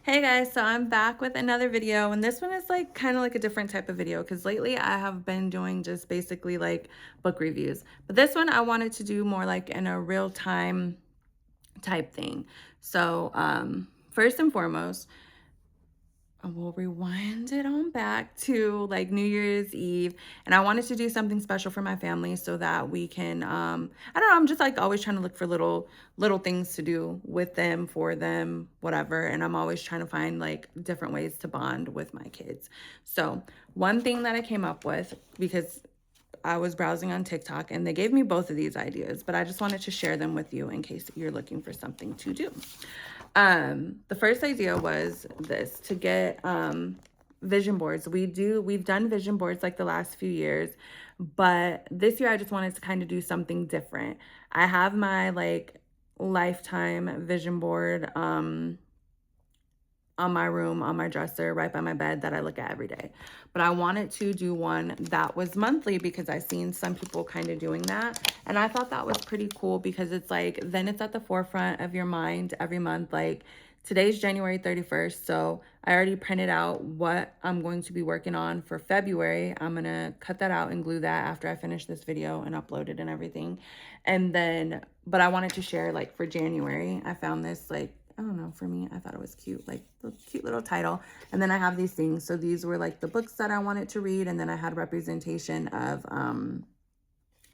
Hey guys, so I'm back with another video, and this one is like kind of like a different type of video because lately I have been doing just basically like book reviews. But this one I wanted to do more like in a real time type thing. So, first and foremost, we'll rewind it on back to like New Year's Eve. And I wanted to do something special for my family so that we can I don't know, I'm just like always trying to look for little things to do with them, for them, whatever. And I'm always trying to find like different ways to bond with my kids. So, one thing that I came up with, because I was browsing on TikTok and they gave me both of these ideas, but I just wanted to share them with you in case you're looking for something to do. The first idea was this, to get vision boards. We've done vision boards like the last few years, but this year I just wanted to kind of do something different. I have my like lifetime vision board on my room, on my dresser, right by my bed, that I look at every day. But I wanted to do one that was monthly because I seen some people kind of doing that. And I thought that was pretty cool because it's like, then it's at the forefront of your mind every month. Like today's January 31st. So I already printed out what I'm going to be working on for February. I'm going to cut that out and glue that after I finish this video and upload it and everything. And then, but I wanted to share like for January, I found this like, I don't know, for me, I thought it was cute, like the cute little title. And then I have these things. So these were like the books that I wanted to read. And then I had representation of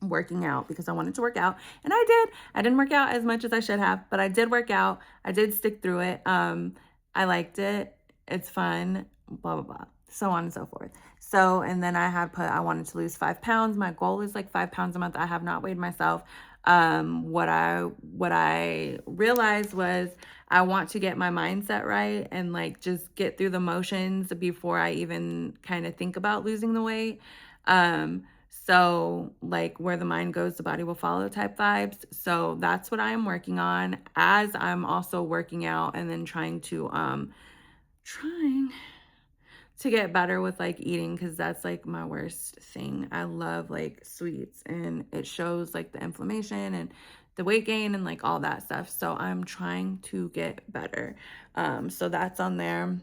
working out because I wanted to work out. And I did. I didn't work out as much as I should have, but I did work out. I did stick through it. I liked it. It's fun, blah, blah, blah, so on and so forth. So, and then I had put, I wanted to lose 5 pounds. My goal is like 5 pounds a month. I have not weighed myself. What I realized was I want to get my mindset right and like just get through the motions before I even kind of think about losing the weight. So like where the mind goes, the body will follow type vibes. So that's what I am working on as I'm also working out and then trying to get better with like eating, because that's like my worst thing. I love like sweets and it shows like the inflammation and the weight gain and like all that stuff. So I'm trying to get better. So that's on there.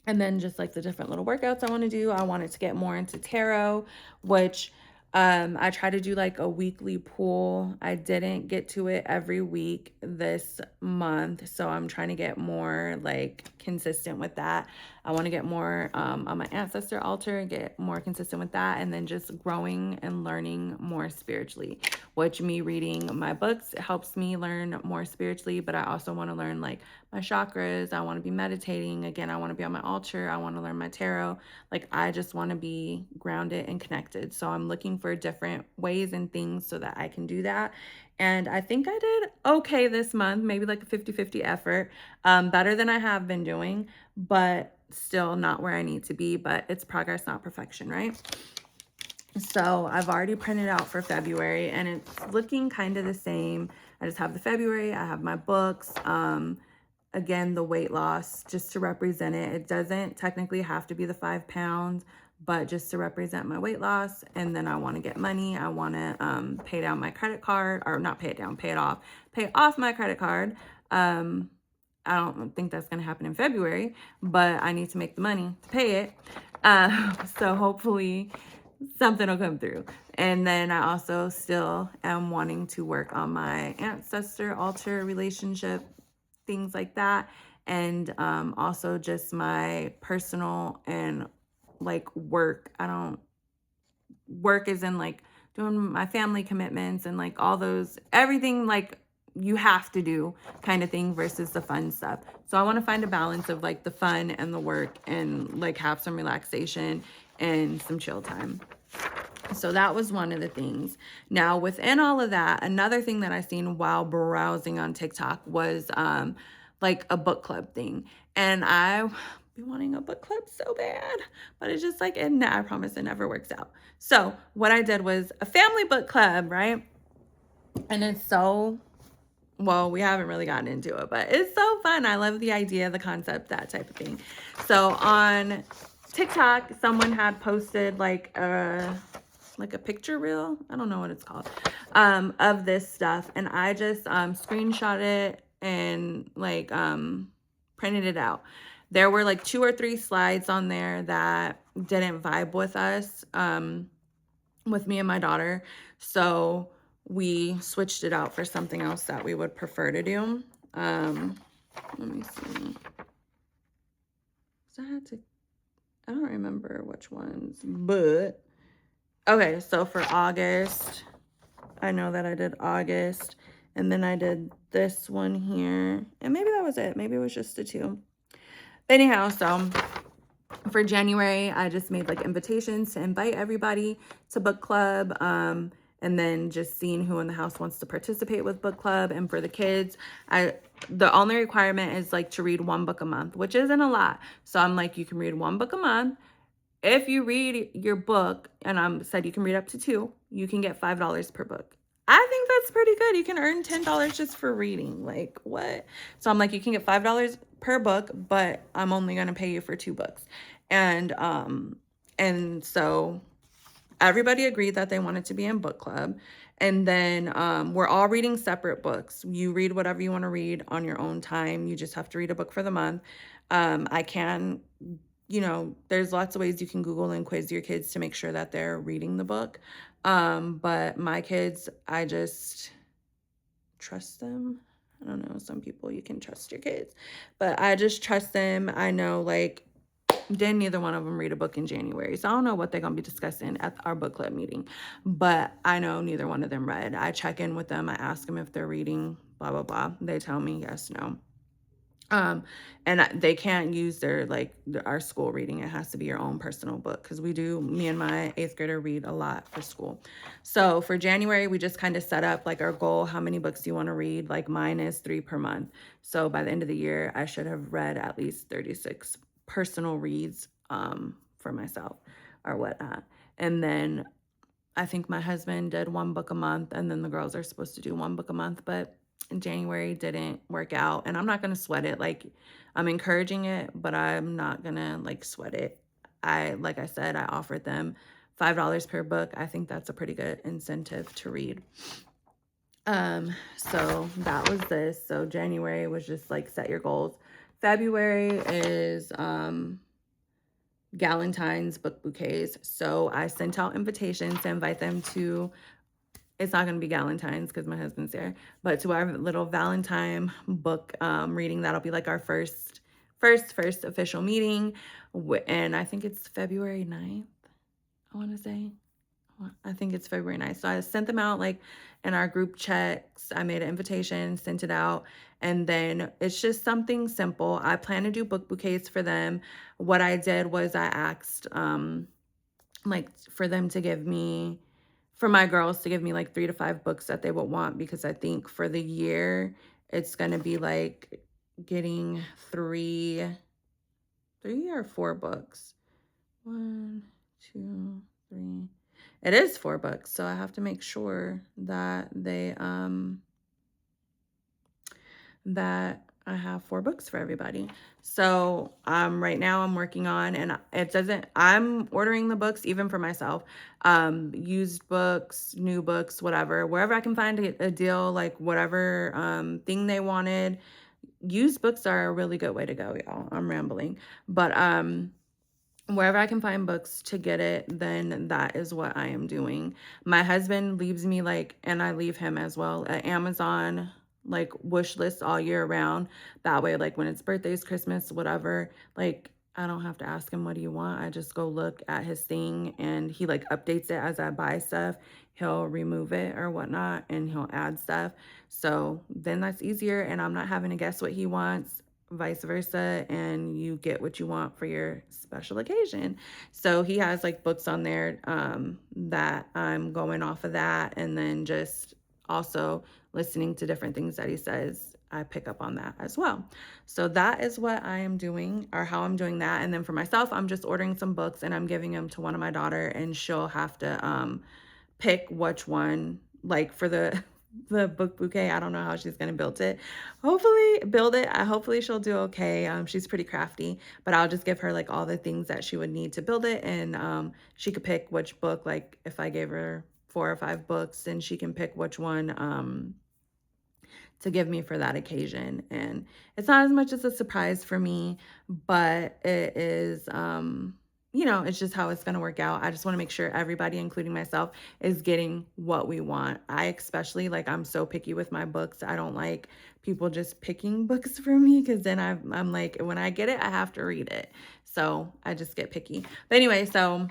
And then just like the different little workouts I want to do. I wanted to get more into tarot, which I try to do like a weekly pool. I didn't get to it every week this month, so I'm trying to get more like consistent with that. I want to get more on my ancestor altar, get more consistent with that, and then just growing and learning more spiritually, which me reading my books helps me learn more spiritually, but I also want to learn like my chakras. I want to be meditating. Again, I want to be on my altar. I want to learn my tarot. Like I just want to be grounded and connected. So I'm looking for different ways and things so that I can do that. And I think I did okay this month, maybe like a 50-50 effort, better than I have been doing, but still not where I need to be. But it's progress, not perfection, right? So I've already printed out for February and it's looking kind of the same. I just have the February, I have my books, again, the weight loss, just to represent it. It doesn't technically have to be the 5 pounds, but just to represent my weight loss. And then I want to get money. I want to pay down my credit card, or not pay it down, pay off my credit card. I don't think that's going to happen in February, but I need to make the money to pay it. So hopefully something will come through. And then I also still am wanting to work on my ancestor altar relationship, things like that. And also just my personal and like work. Work is in like doing my family commitments and like all those, everything like you have to do kind of thing versus the fun stuff. So I want to find a balance of like the fun and the work and like have some relaxation and some chill time. So that was one of the things. Now, within all of that, another thing that I seen while browsing on TikTok was like a book club thing. And I be wanting a book club so bad, but it's just like, and I promise it never works out. So what I did was a family book club, right? And it's so, well, we haven't really gotten into it, but it's so fun. I love the idea, the concept, that type of thing. So on TikTok, someone had posted like a picture reel, I don't know what it's called, of this stuff. And I just screenshot it and like printed it out. There were like 2 or 3 slides on there that didn't vibe with us, with me and my daughter. So we switched it out for something else that we would prefer to do. Let me see. So I don't remember which ones, but okay. So for August, I know that I did August, and then I did this one here, and maybe that was it. Maybe it was just the 2. Anyhow, so for January, I just made like invitations to invite everybody to book club. And then just seeing who in the house wants to participate with book club. And for the kids, the only requirement is like to read 1 book a month, which isn't a lot. So I'm like, you can read 1 book a month. If you read your book, and I said you can read up to 2, you can get $5 per book. I think that's pretty good. You can earn $10 just for reading. Like, what? So I'm like, you can get $5 per book, but I'm only going to pay you for 2 books. And so everybody agreed that they wanted to be in book club. And then we're all reading separate books. You read whatever you want to read on your own time. You just have to read a book for the month. I can, there's lots of ways you can Google and quiz your kids to make sure that they're reading the book. But my kids, I just trust them. I don't know, some people you can trust your kids, but I just trust them. I know, like, didn't neither one of them read a book in January. So I don't know what they're going to be discussing at our book club meeting, but I know neither one of them read. I check in with them. I ask them if they're reading, blah, blah, blah. They tell me yes, no. And they can't use our school reading. It has to be your own personal book, because me and my 8th grader read a lot for school. So for January, we just kind of set up like our goal. How many books do you want to read? Like mine is 3 per month. So by the end of the year, I should have read at least 36 personal reads for myself or whatnot. And then I think my husband did 1 book a month, and then the girls are supposed to do 1 book a month, but in January didn't work out, and I'm not going to sweat it. Like, I'm encouraging it, but I'm not going to like sweat it. Like I said, I offered them $5 per book. I think that's a pretty good incentive to read. So that was this. So January was just like set your goals. February is Galentine's book bouquets. So I sent out invitations to invite them to, it's not going to be Galentine's because my husband's there, but to our little Valentine book reading. That'll be like our first official meeting. And I think it's February 9th, I want to say. I think it's February 9th. So I sent them out like in our group checks. I made an invitation, sent it out. And then it's just something simple. I plan to do book bouquets for them. What I did was I asked like for them to give me, for my girls to give me like 3 to 5 books that they would want, because I think for the year it's going to be like getting 3 or 4 books. 1, 2, 3. It is 4 books, so I have to make sure that that I have 4 books for everybody. So right now I'm working on, and I'm ordering the books even for myself, used books, new books, wherever I can find a deal, like whatever thing they wanted. Used books are a really good way to go, y'all. I'm rambling, but wherever I can find books to get it, then that is what I am doing. My husband leaves me and I leave him as well, at Amazon wish list all year round. That way, when it's birthdays, Christmas, whatever, I don't have to ask him, what do you want? I just go look at his thing, and he updates it as I buy stuff. He'll remove it or whatnot, and he'll add stuff. So then that's easier, and I'm not having to guess what he wants, vice versa, and you get what you want for your special occasion. So he has books on there that I'm going off of that, and then just also listening to different things that he says. I pick up on that as well. So that is what I am doing, or how I'm doing that. And then for myself, I'm just ordering some books and I'm giving them to one of my daughter, and she'll have to pick which one, for the book bouquet. I don't know how she's going to build it. Hopefully she'll do okay. She's pretty crafty, but I'll just give her all the things that she would need to build it. And she could pick which book, if I gave her 4 or 5 books, then she can pick which one to give me for that occasion. And it's not as much as a surprise for me, but it is, it's just how it's going to work out. I just want to make sure everybody, including myself, is getting what we want. I especially, like, I'm so picky with my books. I don't like people just picking books for me, because then I'm like, when I get it, I have to read it. So I just get picky. But anyway, so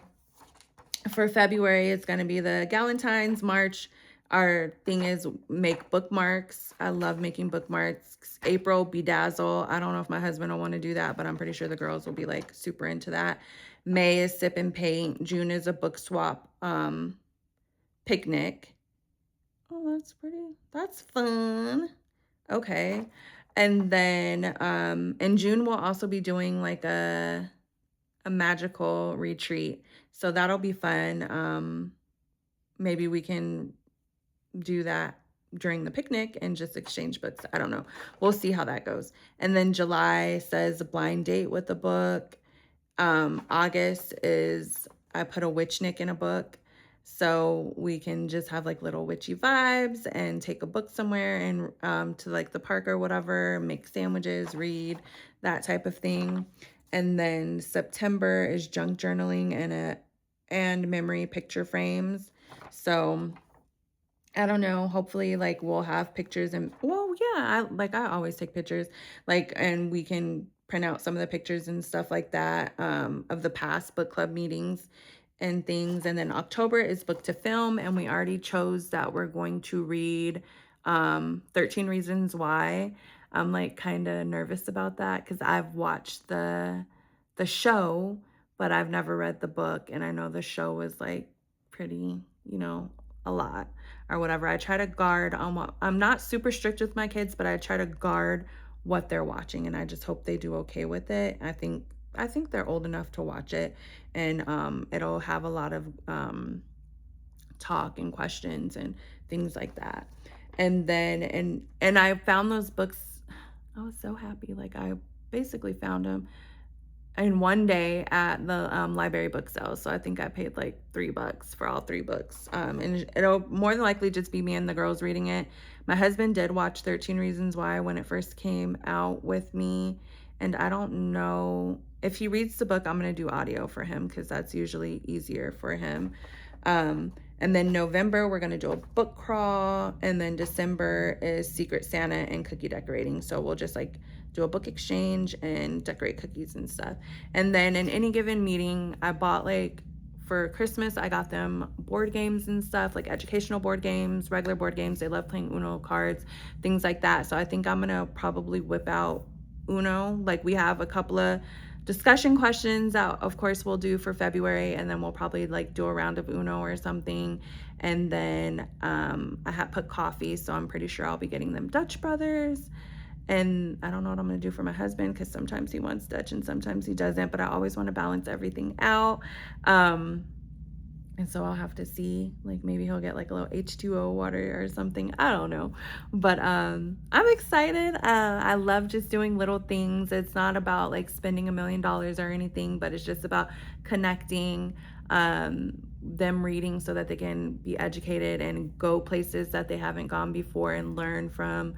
for February, it's going to be the Galentine's. March, our thing is make bookmarks. I love making bookmarks. April, bedazzle. I don't know if my husband will want to do that, but I'm pretty sure the girls will be like super into that. May is sip and paint. June is a book swap picnic. Oh, that's fun. Okay. And then in June, we'll also be doing like a magical retreat. So that'll be fun. Maybe we can do that during the picnic and just exchange books. I don't know. We'll see how that goes. And then July says a blind date with a book. August is I put a witch nick in a book. So we can just have like little witchy vibes and take a book somewhere and to like the park or whatever, make sandwiches, read, that type of thing. And then September is junk journaling and memory picture frames. So I don't know. Hopefully, like, we'll have pictures and, well, yeah, I always take pictures, like, and we can print out some of the pictures and stuff like that of the past book club meetings and things. And then October is book to film, and we already chose that we're going to read 13 Reasons Why. I'm like kind of nervous about that because I've watched the show, but I've never read the book, and I know the show was like pretty, a lot or whatever. I try to guard on what I'm not super strict with my kids, but I try to guard what they're watching, and I just hope they do okay with it. I think they're old enough to watch it, and it'll have a lot of talk and questions and things like that. And then and I found those books. I was so happy. Like, I basically found them in one day at the library book sale. So I think I paid like $3 for all 3 books. And it'll more than likely just be me and the girls reading it. My husband did watch 13 Reasons Why when it first came out with me. And I don't know if he reads the book, I'm going to do audio for him because that's usually easier for him. And then November, we're going to do a book crawl. And then December is Secret Santa and cookie decorating. So we'll just like do a book exchange and decorate cookies and stuff. And then in any given meeting, I bought like, for Christmas, I got them board games and stuff, like educational board games, regular board games. They love playing Uno cards, things like that. So I think I'm going to probably whip out Uno. Like, we have a couple of discussion questions that of course we'll do for February, and then we'll probably like do a round of Uno or something. And then I have put coffee, so I'm pretty sure I'll be getting them Dutch Brothers. And I don't know what I'm going to do for my husband because sometimes he wants Dutch and sometimes he doesn't, but I always want to balance everything out. And so I'll have to see, like, maybe he'll get like a little H2O water or something. I don't know. But I'm excited. I love just doing little things. It's not about like spending $1 million or anything, but it's just about connecting, them reading so that they can be educated and go places that they haven't gone before and learn from,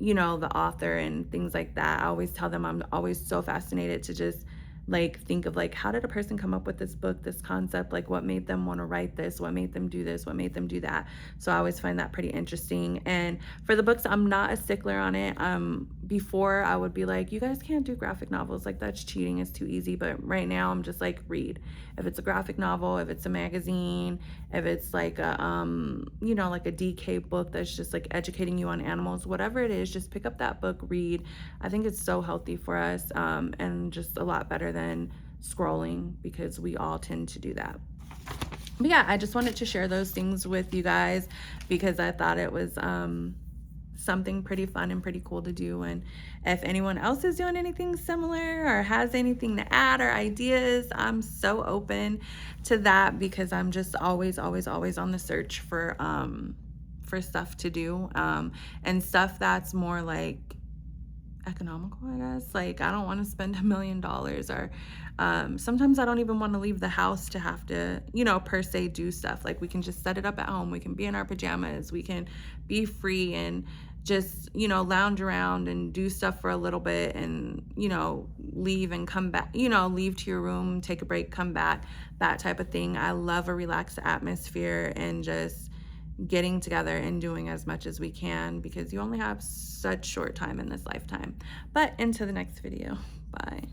the author and things like that. I always tell them I'm always so fascinated to just like think of like, how did a person come up with this book, this concept, like what made them want to write this, what made them do this, what made them do that. So I always find that pretty interesting. And for the books, I'm not a stickler on it. Before I would be like, you guys can't do graphic novels, like that's cheating, it's too easy. But right now I'm just like, read. If it's a graphic novel, if it's a magazine, if it's like a like a DK book that's just like educating you on animals, whatever it is, just pick up that book, read. I think it's so healthy for us, and just a lot better than scrolling, because we all tend to do that. But yeah, I just wanted to share those things with you guys because I thought it was something pretty fun and pretty cool to do. And if anyone else is doing anything similar or has anything to add or ideas, I'm so open to that because I'm just always on the search for stuff to do, and stuff that's more like economical, I guess. Like, I don't want to spend $1 million, or sometimes I don't even want to leave the house to have to, per se do stuff. Like, we can just set it up at home. We can be in our pajamas. We can be free and just, lounge around and do stuff for a little bit and, leave and come back, leave to your room, take a break, come back, that type of thing. I love a relaxed atmosphere and just getting together and doing as much as we can because you only have such short time in this lifetime. But into the next video. Bye.